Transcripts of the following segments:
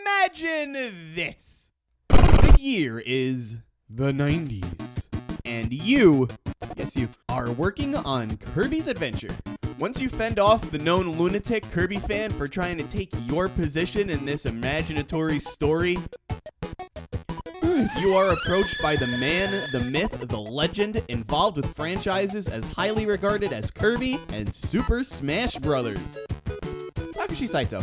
Imagine this. The year is the 90s, and you, yes you, are working on Kirby's Adventure. Once you fend off the known lunatic Kirby fan for trying to take your position in this imaginatory story, you are approached by the man, the myth, the legend involved with franchises as highly regarded as Kirby and Super Smash Bros. Takashi Saito,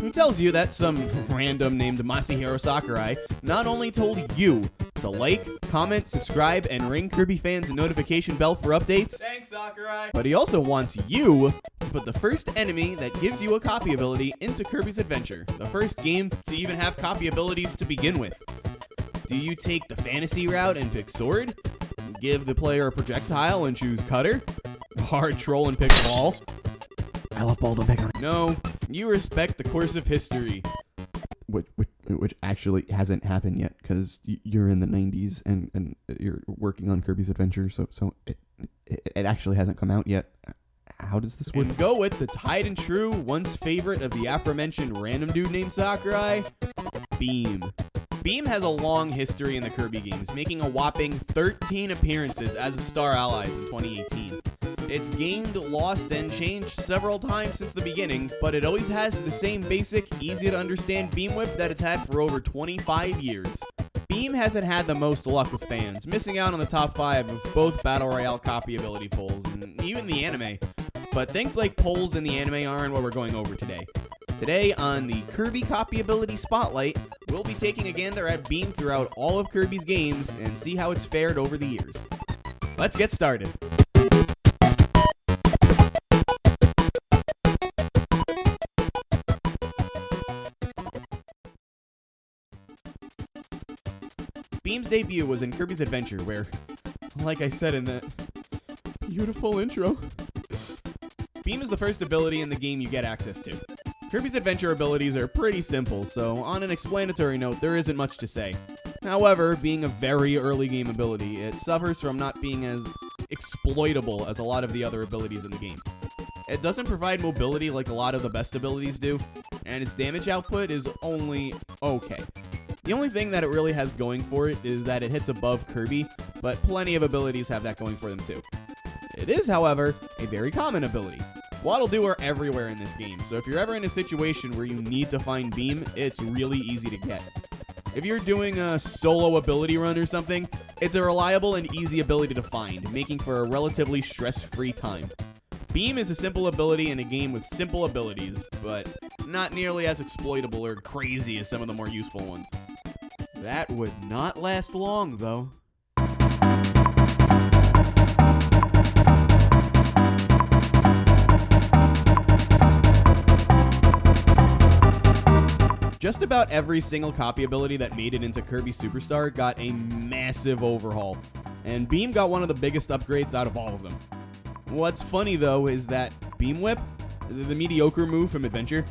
who tells you that some random named Masahiro Sakurai not only told you to like, comment, subscribe, and ring Kirby fans a notification bell for updates. Thanks, Sakurai. But he also wants you to put the first enemy that gives you a copy ability into Kirby's Adventure, the first game to even have copy abilities to begin with. Do you take the fantasy route and pick Sword? Give the player a projectile and choose Cutter? Hard Troll and pick Ball? I love Ball, don't pick on it. No, you respect the course of history. Which actually hasn't happened yet, because you're in the 90s and you're working on Kirby's Adventure, so it actually hasn't come out yet. How does this work? And go with the tried and true, once favorite of the aforementioned random dude named Sakurai, Beam. Beam has a long history in the Kirby games, making a whopping 13 appearances as a Star Allies in 2018. It's gained, lost, and changed several times since the beginning, but it always has the same basic, easy-to-understand Beam Whip that it's had for over 25 years. Beam hasn't had the most luck with fans, missing out on the top 5 of both Battle Royale copy ability polls, and even the anime. But things like polls in the anime aren't what we're going over today. Today, on the Kirby Copy Ability Spotlight, we'll be taking a gander at Beam throughout all of Kirby's games and see how it's fared over the years. Let's get started. Beam's debut was in Kirby's Adventure, where, like I said in that beautiful intro, Beam is the first ability in the game you get access to. Kirby's Adventure abilities are pretty simple, so on an explanatory note, there isn't much to say. However, being a very early game ability, it suffers from not being as exploitable as a lot of the other abilities in the game. It doesn't provide mobility like a lot of the best abilities do, and its damage output is only okay. The only thing that it really has going for it is that it hits above Kirby, but plenty of abilities have that going for them too. It is, however, a very common ability. Waddle Doo are everywhere in this game, so if you're ever in a situation where you need to find Beam, it's really easy to get. If you're doing a solo ability run or something, it's a reliable and easy ability to find, making for a relatively stress-free time. Beam is a simple ability in a game with simple abilities, but not nearly as exploitable or crazy as some of the more useful ones. That would not last long, though. Just about every single copy ability that made it into Kirby Superstar got a massive overhaul, and Beam got one of the biggest upgrades out of all of them. What's funny though is that Beam Whip, the mediocre move from Adventure,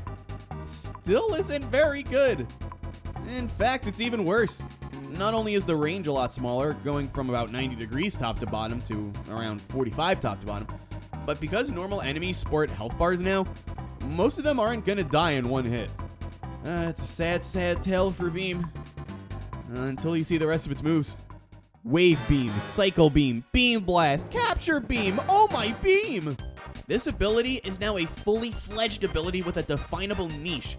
still isn't very good. In fact, it's even worse. Not only is the range a lot smaller, going from about 90 degrees top to bottom to around 45 top to bottom, but because normal enemies sport health bars now, most of them aren't gonna die in one hit. It's a sad, sad tale for Beam. Until you see the rest of its moves. Wave Beam, Cycle Beam, Beam Blast, Capture Beam, oh my Beam! This ability is now a fully fledged ability with a definable niche.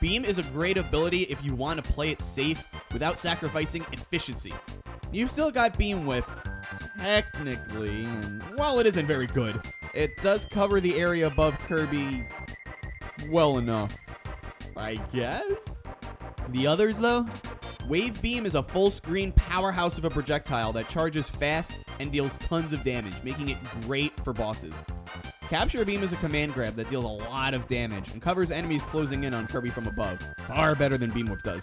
Beam is a great ability if you want to play it safe without sacrificing efficiency. You've still got Beam Whip, technically, and while it isn't very good, it does cover the area above Kirby well enough, I guess? The others, though? Wave Beam is a full-screen powerhouse of a projectile that charges fast and deals tons of damage, making it great for bosses. Capture Beam is a command grab that deals a lot of damage and covers enemies closing in on Kirby from above, far better than Beam Whip does.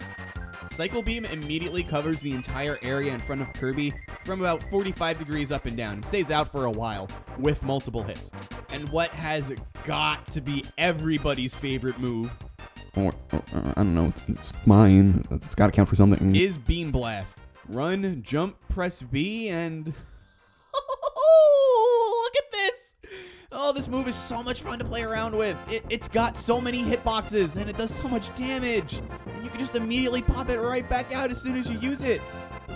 Cycle Beam immediately covers the entire area in front of Kirby from about 45 degrees up and down and stays out for a while with multiple hits. And what has got to be everybody's favorite move, or I don't know, it's mine, it's got to count for something, is Beam Blast. Run, jump, press B, and... look at this! Oh, this move is so much fun to play around with. It's got so many hitboxes, and it does so much damage. and you can just immediately pop it right back out as soon as you use it.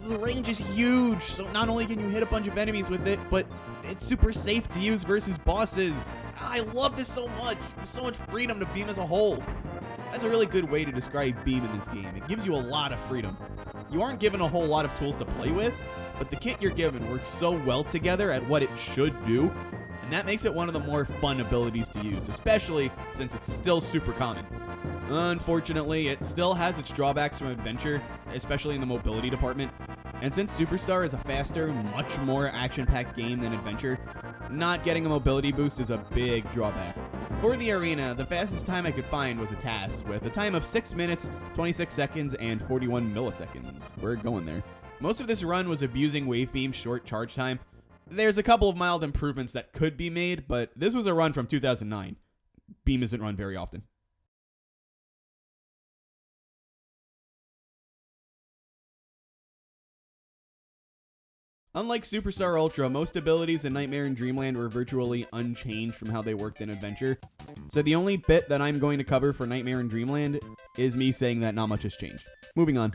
The range is huge, so not only can you hit a bunch of enemies with it, but it's super safe to use versus bosses. I love this so much. There's so much freedom to Beam as a whole. That's a really good way to describe Beam in this game. It gives you a lot of freedom. You aren't given a whole lot of tools to play with, but the kit you're given works so well together at what it should do, and that makes it one of the more fun abilities to use, especially since it's still super common. Unfortunately, it still has its drawbacks from Adventure, especially in the mobility department, and since Superstar is a faster, much more action-packed game than Adventure, not getting a mobility boost is a big drawback. For the arena, the fastest time I could find was a task, with a time of 6 minutes, 26 seconds, and 41 milliseconds. We're going there. Most of this run was abusing Wave Beam's short charge time. There's a couple of mild improvements that could be made, but this was a run from 2009. Beam isn't run very often. Unlike Superstar Ultra, most abilities in Nightmare and Dreamland were virtually unchanged from how they worked in Adventure. So the only bit that I'm going to cover for Nightmare and Dreamland is me saying that not much has changed. Moving on.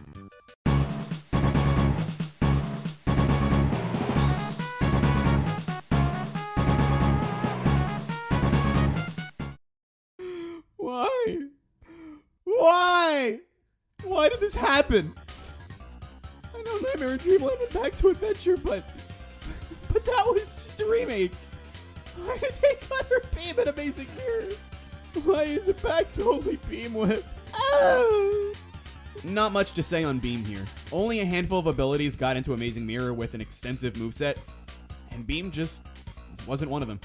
Why? Why? Why did this happen? I know Nightmare and Dreamland went back to Adventure, but that was just a remake. Why did they cut her Beam and Amazing Mirror? Why is it back to only Beam Whip? Oh! Not much to say on Beam here. Only a handful of abilities got into Amazing Mirror with an extensive moveset, and Beam just wasn't one of them.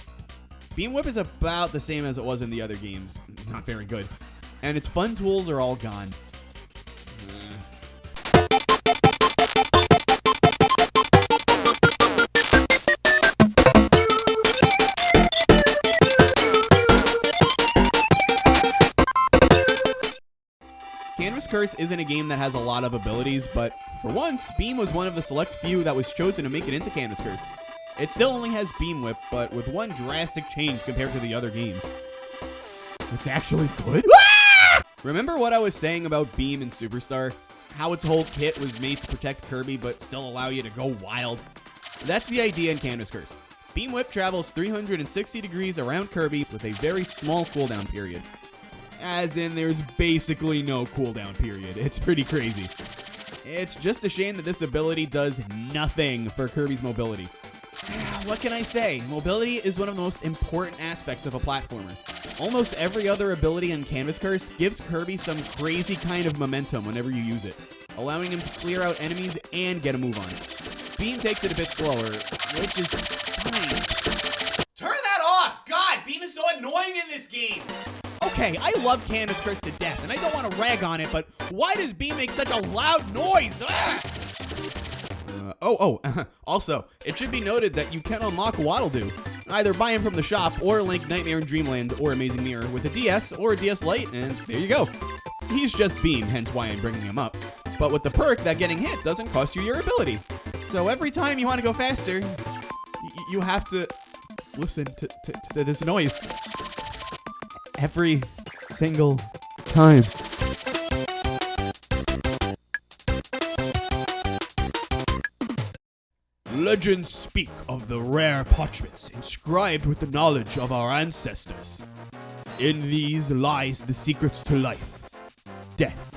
Beam Whip is about the same as it was in the other games. Not very good. And its fun tools are all gone. Canvas Curse isn't a game that has a lot of abilities, but for once, Beam was one of the select few that was chosen to make it into Canvas Curse. It still only has Beam Whip, but with one drastic change compared to the other games. It's actually good? Remember what I was saying about Beam in Superstar? How its whole kit was made to protect Kirby, but still allow you to go wild? That's the idea in Canvas Curse. Beam Whip travels 360 degrees around Kirby with a very small cooldown period. As in, there's basically no cooldown period. It's pretty crazy. It's just a shame that this ability does nothing for Kirby's mobility. What can I say? Mobility is one of the most important aspects of a platformer. Almost every other ability in Canvas Curse gives Kirby some crazy kind of momentum whenever you use it, allowing him to clear out enemies and get a move on. Beam takes it a bit slower, which is fine. Turn that off! God, Beam is so annoying in this game! Okay, I love Canvas Curse to death, and I don't want to rag on it, but why does Beam make such a loud noise? Also, it should be noted that you can unlock Waddle Doo. Either buy him from the shop, or link Nightmare in Dreamland or Amazing Mirror with a DS or a DS Lite, and there you go. He's just Beam, hence why I'm bringing him up. But with the perk that getting hit doesn't cost you your ability. So every time you want to go faster, you have to listen to this noise. Every single time. Legends speak of the rare parchments inscribed with the knowledge of our ancestors. In these lies the secrets to life, death,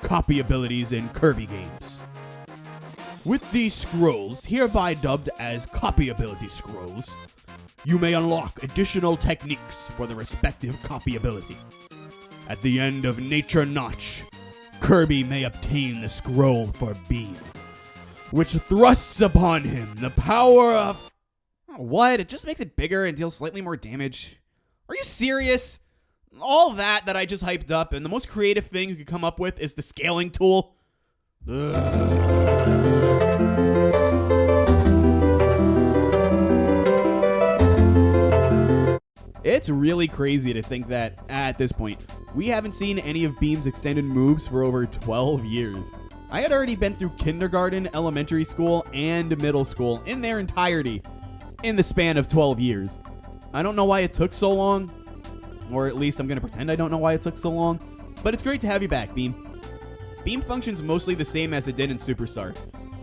copy abilities in Kirby games. With these scrolls, hereby dubbed as copy ability scrolls, you may unlock additional techniques for the respective copy ability. At the end of Nature Notch, Kirby may obtain the scroll for Beam, which thrusts upon him the power of... What? It just makes it bigger and deals slightly more damage. Are you serious? All that I just hyped up, and the most creative thing you could come up with is the scaling tool? It's really crazy to think that, at this point, we haven't seen any of Beam's extended moves for over 12 years. I had already been through kindergarten, elementary school, and middle school in their entirety in the span of 12 years. I don't know why it took so long, or at least I'm going to pretend I don't know why it took so long, but it's great to have you back, Beam. Beam functions mostly the same as it did in Superstar.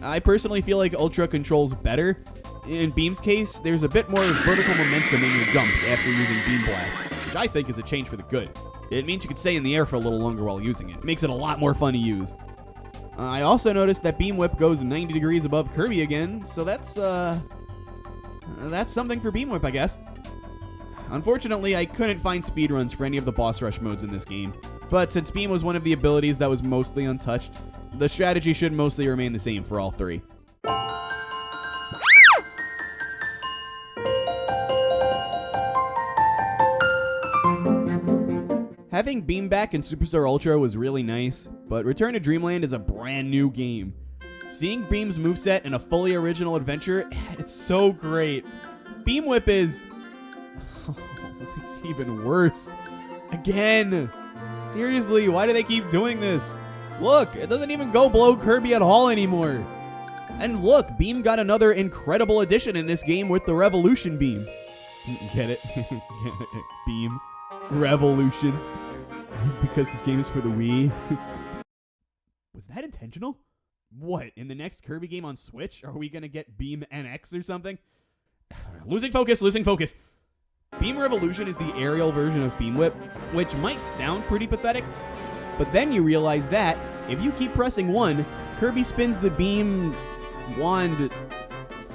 I personally feel like Ultra controls better. In Beam's case, there's a bit more vertical momentum in your jumps after using Beam Blast, which I think is a change for the good. It means you can stay in the air for a little longer while using it. Makes it a lot more fun to use. I also noticed that Beam Whip goes 90 degrees above Kirby again, so that's something for Beam Whip, I guess. Unfortunately, I couldn't find speedruns for any of the boss rush modes in this game, but since Beam was one of the abilities that was mostly untouched, the strategy should mostly remain the same for all three. Having Beam back in Superstar Ultra was really nice, but Return to Dreamland is a brand new game. Seeing Beam's moveset in a fully original adventure, it's so great. Beam Whip is... Oh, it's even worse. Again! Seriously, why do they keep doing this? Look, it doesn't even go below Kirby at all anymore. And look, Beam got another incredible addition in this game with the Revolution Beam. Get it? Beam. Revolution. Because this game is for the Wii. Was that intentional? What, in the next Kirby game on Switch, are we gonna get Beam NX or something? Losing focus. Beam Revolution is the aerial version of Beam Whip, which might sound pretty pathetic, but then you realize that, if you keep pressing 1, Kirby spins the beam wand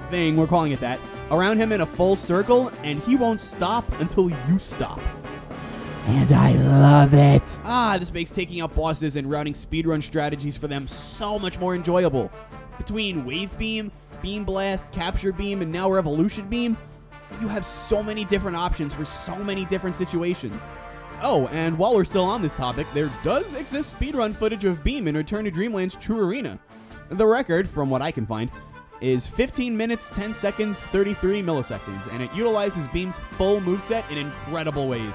thing, we're calling it that, around him in a full circle, and he won't stop until you stop. And I love it. This makes taking out bosses and routing speedrun strategies for them so much more enjoyable. Between Wave Beam, Beam Blast, Capture Beam, and now Revolution Beam, you have so many different options for so many different situations. Oh, and while we're still on this topic, there does exist speedrun footage of Beam in Return to Dreamland's True Arena. The record, from what I can find, is 15 minutes, 10 seconds, 33 milliseconds, and it utilizes Beam's full moveset in incredible ways.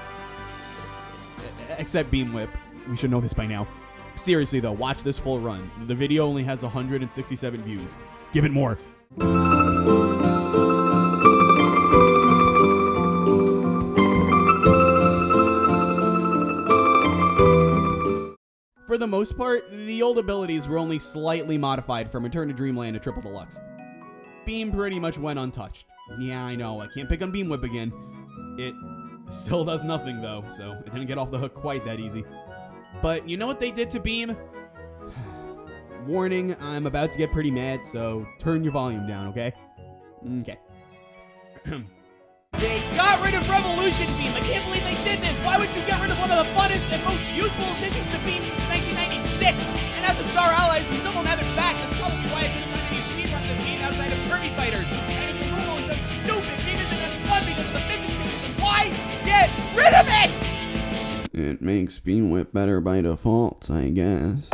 Except Beam Whip. We should know this by now. Seriously though, watch this full run. The video only has 167 views. Give it more. For the most part, the old abilities were only slightly modified from Return to Dreamland to Triple Deluxe. Beam pretty much went untouched. Yeah, I know, I can't pick on Beam Whip again. It still does nothing though, so it didn't get off the hook quite that easy. But you know what they did to Beam? Warning, I'm about to get pretty mad, so turn your volume down, okay? Okay. They got rid of Revolution Beam! I can't believe they did this! Why would you get rid of one of the funnest and most useful additions to Beam since 1996? And as a Star Allies, we still don't have it back. That's probably why I couldn't find any speedruns of Beam outside of Kirby Fighters. And its removal is so stupid! Beam isn't as fun because of the physics changes, and why get rid of it? It makes Beam Whip better by default, I guess.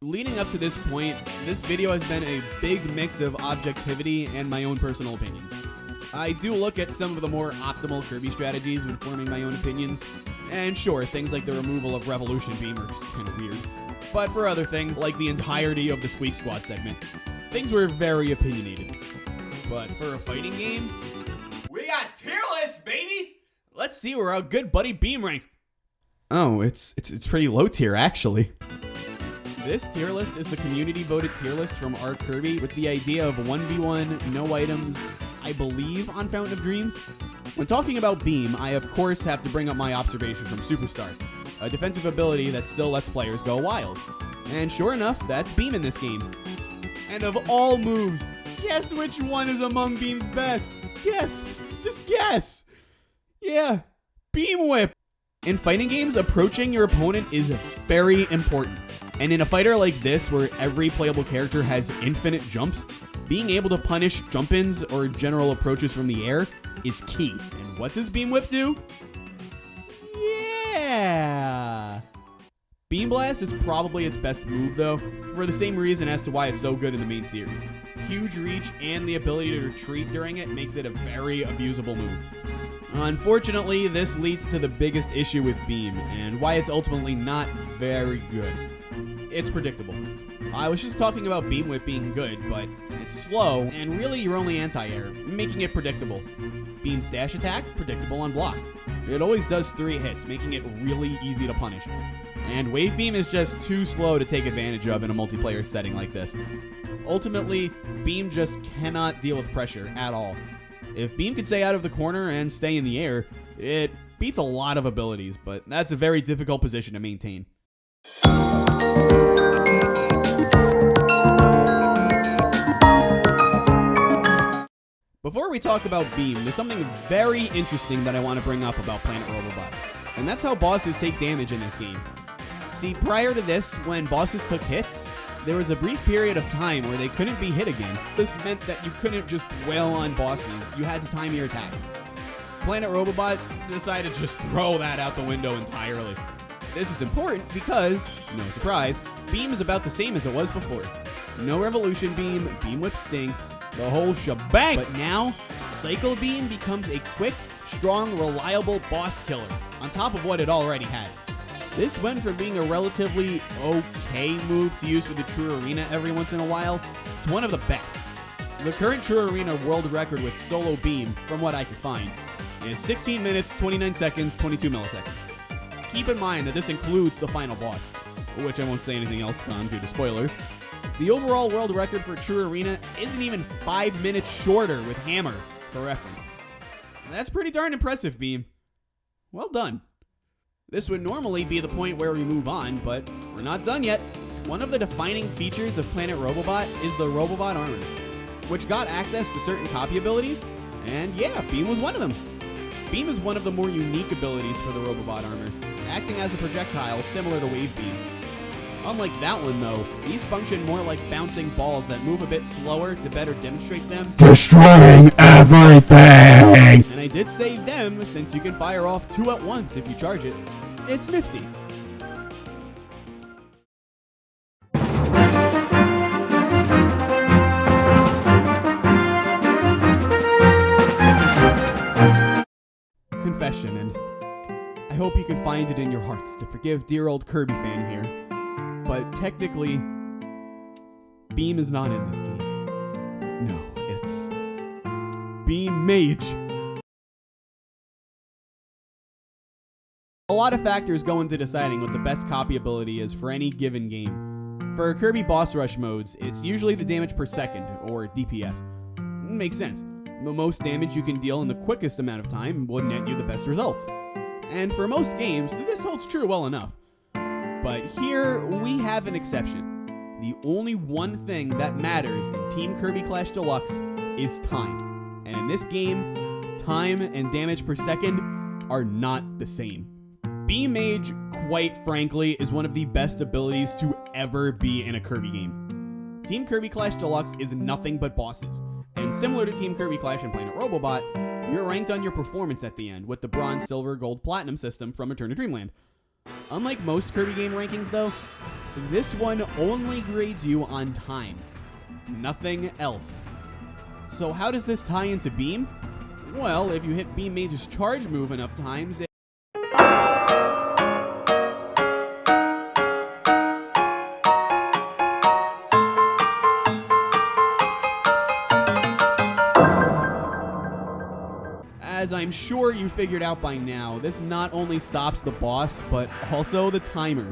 Leading up to this point, this video has been a big mix of objectivity and my own personal opinions. I do look at some of the more optimal Kirby strategies when forming my own opinions, and sure, things like the removal of Revolution Beam are just kind of weird. But for other things, like the entirety of the Squeak Squad segment, things were very opinionated. But for a fighting game, we got tier lists, baby! Let's see where our good buddy Beam ranks. Oh, it's pretty low tier, actually. This tier list is the community-voted tier list from R. Kirby with the idea of 1v1, no items, I believe, on Fountain of Dreams. When talking about Beam, I of course have to bring up my observation from Superstar, a defensive ability that still lets players go wild. And sure enough, that's Beam in this game. And of all moves, guess which one is among Beam's best? Guess, just guess. Yeah, Beam Whip. In fighting games, approaching your opponent is very important. And in a fighter like this, where every playable character has infinite jumps, being able to punish jump-ins or general approaches from the air is key. And what does Beam Whip do? Yeah! Beam Blast is probably its best move, though, for the same reason as to why it's so good in the main series. Huge reach and the ability to retreat during it makes it a very abusable move. Unfortunately, this leads to the biggest issue with Beam, and why it's ultimately not very good. It's predictable. I was just talking about Beam Whip being good, but it's slow, and really your only anti-air, making it predictable. Beam's dash attack, predictable on block. It always does 3 hits, making it really easy to punish. And Wave Beam is just too slow to take advantage of in a multiplayer setting like this. Ultimately, Beam just cannot deal with pressure at all. If Beam could stay out of the corner and stay in the air, it beats a lot of abilities, but that's a very difficult position to maintain. Before we talk about Beam, there's something very interesting that I want to bring up about Planet Robobot, and that's how bosses take damage in this game. See, prior to this, when bosses took hits, there was a brief period of time where they couldn't be hit again. This meant that you couldn't just wail on bosses, you had to time your attacks. Planet Robobot decided to just throw that out the window entirely. This is important because, no surprise, Beam is about the same as it was before. No Revolution Beam, Beam Whip stinks, the whole shebang! But now, Cycle Beam becomes a quick, strong, reliable boss killer, on top of what it already had. This went from being a relatively okay move to use with the True Arena every once in a while to one of the best. The current True Arena world record with solo Beam, from what I could find, is 16 minutes, 29 seconds, 22 milliseconds. Keep in mind that this includes the final boss, which I won't say anything else on due to spoilers. The overall world record for True Arena isn't even 5 minutes shorter with Hammer, for reference. That's pretty darn impressive, Beam. Well done. This would normally be the point where we move on, but we're not done yet. One of the defining features of Planet Robobot is the Robobot armor, which got access to certain copy abilities, and yeah, Beam was one of them. Beam is one of the more unique abilities for the Robobot armor, acting as a projectile similar to Wave Beam. Unlike that one though, these function more like bouncing balls that move a bit slower to better demonstrate them. Destroying everything! And I did say them since you can fire off 2 at once if you charge it. It's nifty. Confession, and I hope you can find it in your hearts to forgive dear old Kirby fan here. But technically, Beam is not in this game. No, it's Beam Mage. A lot of factors go into deciding what the best copy ability is for any given game. For Kirby boss rush modes, it's usually the damage per second, or DPS. Makes sense. The most damage you can deal in the quickest amount of time will net you the best results. And for most games, this holds true well enough. But here, we have an exception. The only one thing that matters in Team Kirby Clash Deluxe is time. And in this game, time and damage per second are not the same. Beam Mage, quite frankly, is one of the best abilities to ever be in a Kirby game. Team Kirby Clash Deluxe is nothing but bosses. And similar to Team Kirby Clash and Planet Robobot, you're ranked on your performance at the end with the Bronze, Silver, Gold, Platinum system from Return to Dreamland. Unlike most Kirby game rankings though, this one only grades you on time. Nothing else. So how does this tie into Beam? Well, if you hit Beam Mage's charge move enough times, as I'm sure you figured out by now, this not only stops the boss, but also the timer.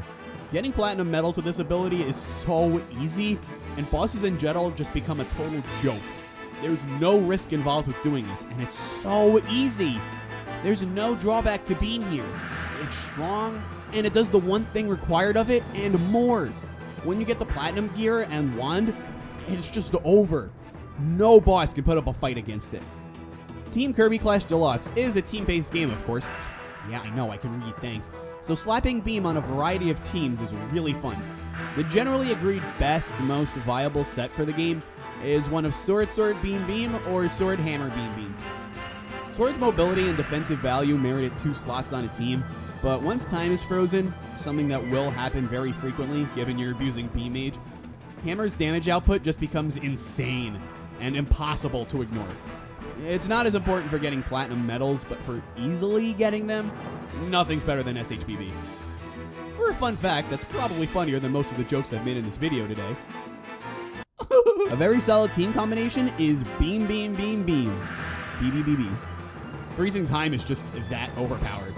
Getting Platinum Medal to this ability is so easy, and bosses in general just become a total joke. There's no risk involved with doing this, and it's so easy. There's no drawback to Beam here. It's strong, and it does the one thing required of it, and more. When you get the Platinum gear and wand, it's just over. No boss can put up a fight against it. Team Kirby Clash Deluxe is a team-based game, of course. Yeah, I know, I can read, thanks. So slapping Beam on a variety of teams is really fun. The generally agreed best, most viable set for the game is one of Sword Sword Beam Beam or Sword Hammer Beam Beam. Sword's mobility and defensive value merit it 2 slots on a team, but once time is frozen, something that will happen very frequently given you're abusing Beam Mage, Hammer's damage output just becomes insane and impossible to ignore. It's not as important for getting platinum medals, but for easily getting them, nothing's better than SHBB. For a fun fact that's probably funnier than most of the jokes I've made in this video today, a very solid team combination is Beam, Beam, Beam, Beam. BBBB. Freezing time is just that overpowered.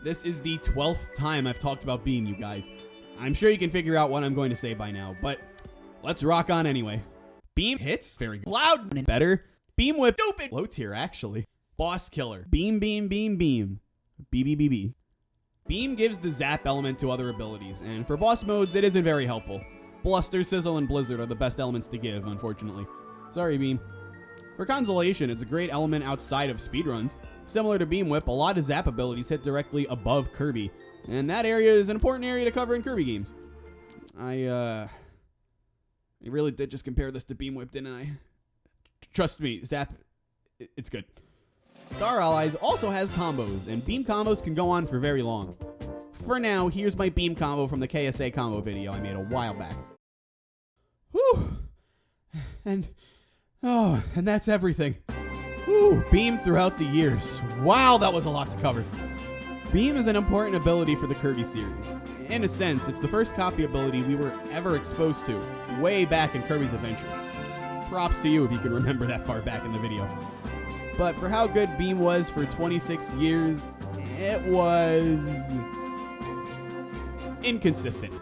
This is the 12th time I've talked about Beam, you guys. I'm sure you can figure out what I'm going to say by now, but let's rock on anyway. Beam hits, very good. Loud and better. Beam whip, stupid. Low tier, actually. Boss killer. Beam, beam, beam, beam. BBBB. Beam gives the zap element to other abilities, and for boss modes, it isn't very helpful. Bluster, Sizzle, and Blizzard are the best elements to give, unfortunately. Sorry, Beam. For consolation, it's a great element outside of speedruns. Similar to Beam Whip, a lot of zap abilities hit directly above Kirby, and that area is an important area to cover in Kirby games. I really did just compare this to Beam Whip, didn't I? Trust me, zap, it's good. Star Allies also has combos, and beam combos can go on for very long. For now, here's my beam combo from the KSA combo video I made a while back. Whew. And that's everything. Whew, beam throughout the years. Wow, that was a lot to cover. Beam is an important ability for the Kirby series. In a sense, it's the first copy ability we were ever exposed to, way back in Kirby's Adventure. Props to you if you can remember that far back in the video. But for how good Beam was for 26 years, it was inconsistent.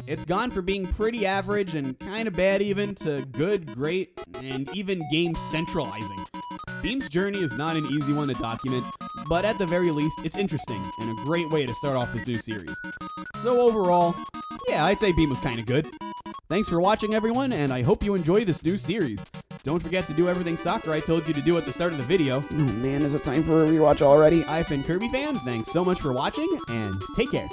It's gone from being pretty average and kind of bad even to good, great, and even game centralizing. Beam's journey is not an easy one to document, but at the very least, it's interesting and a great way to start off this new series. So overall, yeah, I'd say Beam was kind of good. Thanks for watching, everyone, and I hope you enjoy this new series. Don't forget to do everything soccer I told you to do at the start of the video. Oh man, is it time for a rewatch already? I've been Kirby Fan. Thanks so much for watching, and take care.